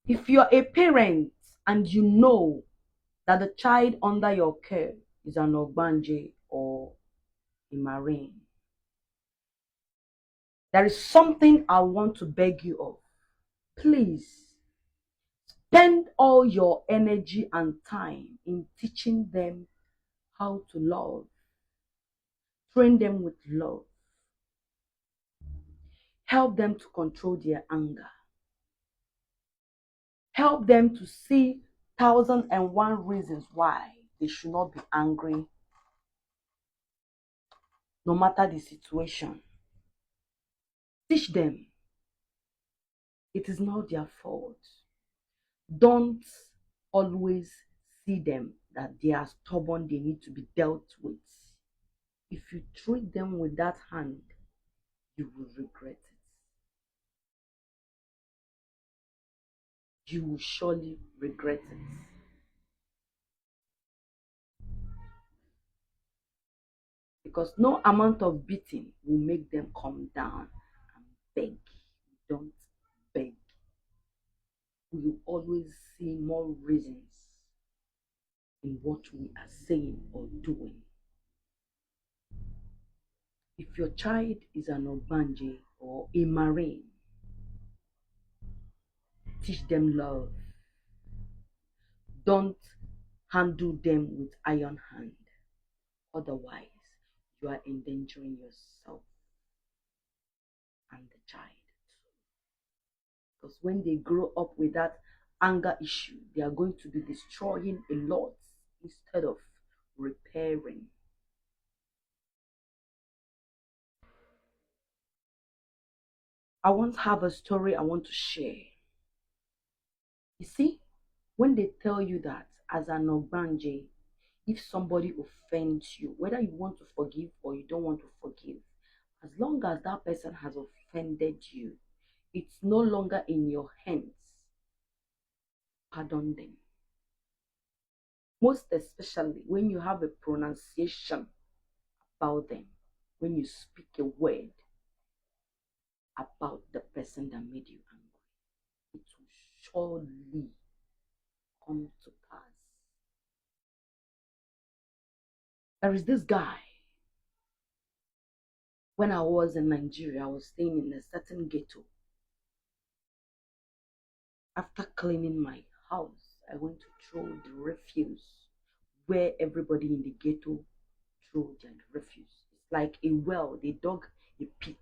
If you're a parent and you know that the child under your care is an Ogbanje or a Marine, there is something I want to beg you of. Please spend all your energy and time in teaching them how to love. Train them with love. Help them to control their anger. Help them to see 1,001 reasons why they should not be angry, no matter the situation. Teach them it is not their fault. Don't always see them that they are stubborn, they need to be dealt with. If you treat them with that hand, you will regret it. You will surely regret it. Because no amount of beating will make them come down and beg. Don't beg. We will always see more reasons in what we are saying or doing. If your child is an Ogbanje or a Marine, teach them love. Don't handle them with iron hand. Otherwise, you are endangering yourself and the child. Because when they grow up with that anger issue, they are going to be destroying a lot instead of repairing. I once have a story I want to share. You see, when they tell you that as an Ogbanje, if somebody offends you, whether you want to forgive or you don't want to forgive, as long as that person has offended you, it's no longer in your hands. Pardon them. Most especially when you have a pronunciation about them, when you speak a word about the person that made you angry, it will surely come to pass. There is this guy. When I was in Nigeria, I was staying in a certain ghetto. After cleaning my house, I went to throw the refuse where everybody in the ghetto threw their refuse. It's like a well. They dug a pit.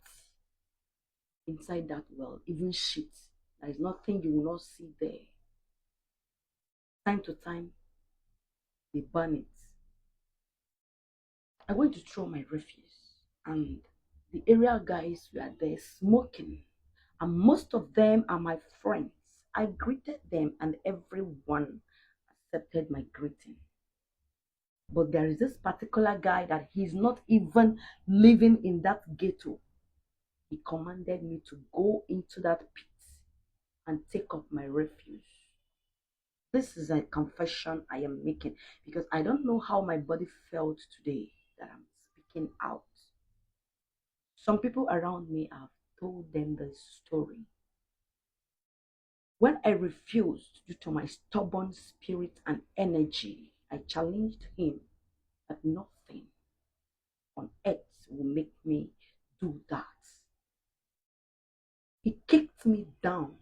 Inside that well, even shit. There is nothing you will not see there. Time to time, they burn it. I went to throw my refuse, and the area guys were there smoking, and most of them are my friends. I greeted them, and everyone accepted my greeting. But there is this particular guy that he's not even living in that ghetto. He commanded me to go into that pit and take up my refuse. This is a confession I am making because I don't know how my body felt today that I'm speaking out. Some people around me have told them the story. When I refused due to my stubborn spirit and energy, I challenged him that nothing on earth will make me do that. He kicked me down.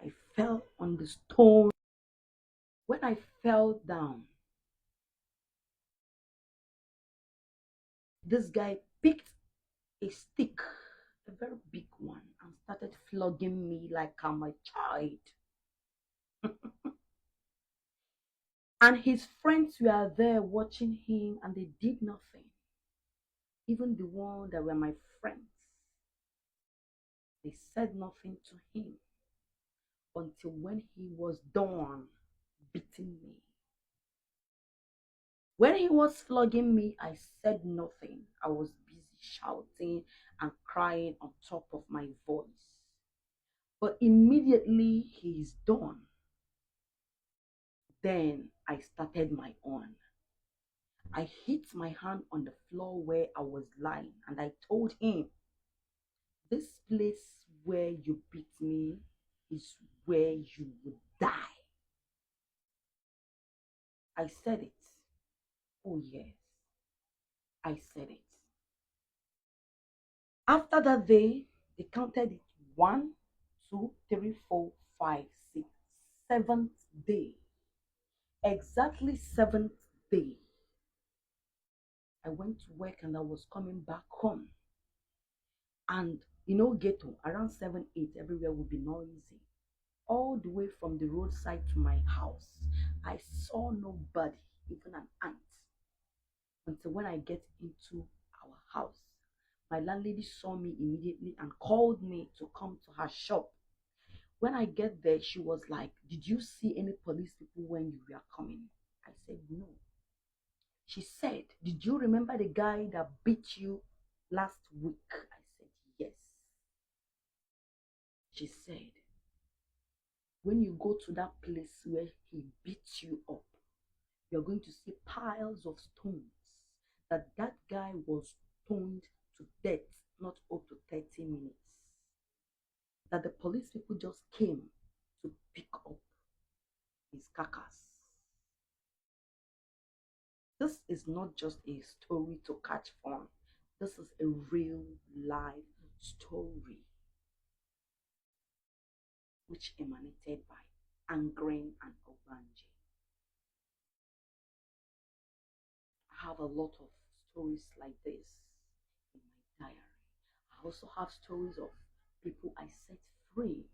I fell on the stone. When I fell down, this guy picked a stick, a very big one, and started flogging me like I'm a child. And his friends were there watching him and they did nothing. Even the ones that were my friends, they said nothing to him until when he was done beating me. When he was flogging me, I said nothing. I was busy shouting and crying on top of my voice. But immediately he is done. Then I started my own. I hit my hand on the floor where I was lying and I told him, this place where you beat me is where you would die. I said it. Oh, yes, I said it. After that day, they counted it one, two, three, four, five, six, seventh day. Exactly seventh day. I went to work and I was coming back home. And ghetto around 7, 8, everywhere would be noisy. All the way from the roadside to my house, I saw nobody, even an ant, until when I get into our house. My landlady saw me immediately and called me to come to her shop. When I get there, she was like, "Did you see any police people when you were coming?" I said, "No." She said, "Did you remember the guy that beat you last week?" I said, "Yes." She said, "When you go to that place where he beat you up, you're going to see piles of stones. That guy was stoned to death not up to 30 minutes. That the police people just came to pick up his carcass." This is not just a story to catch fun. This is a real life story which emanated by Angren and Ogbanje. I have a lot of stories like this in my diary. I also have stories of people I set free.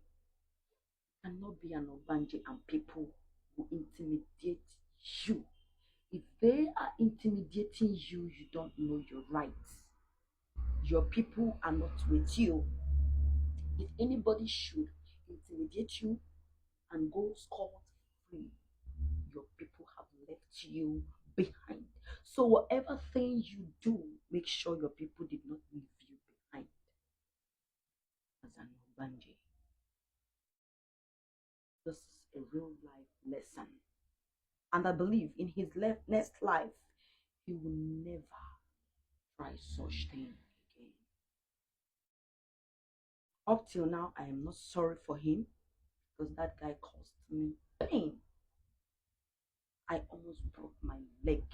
Cannot be an Ogbanje and people who intimidate you. If they are intimidating you, you don't know your rights. Your people are not with you. If anybody should intimidate you and go scot free, your people have left you behind. So, whatever thing you do, make sure your people did not leave you behind as an Ogbanje. This is a real life lesson. And I believe in his next life, he will never try such thing again. Up till now, I am not sorry for him because that guy caused me pain. I almost broke my leg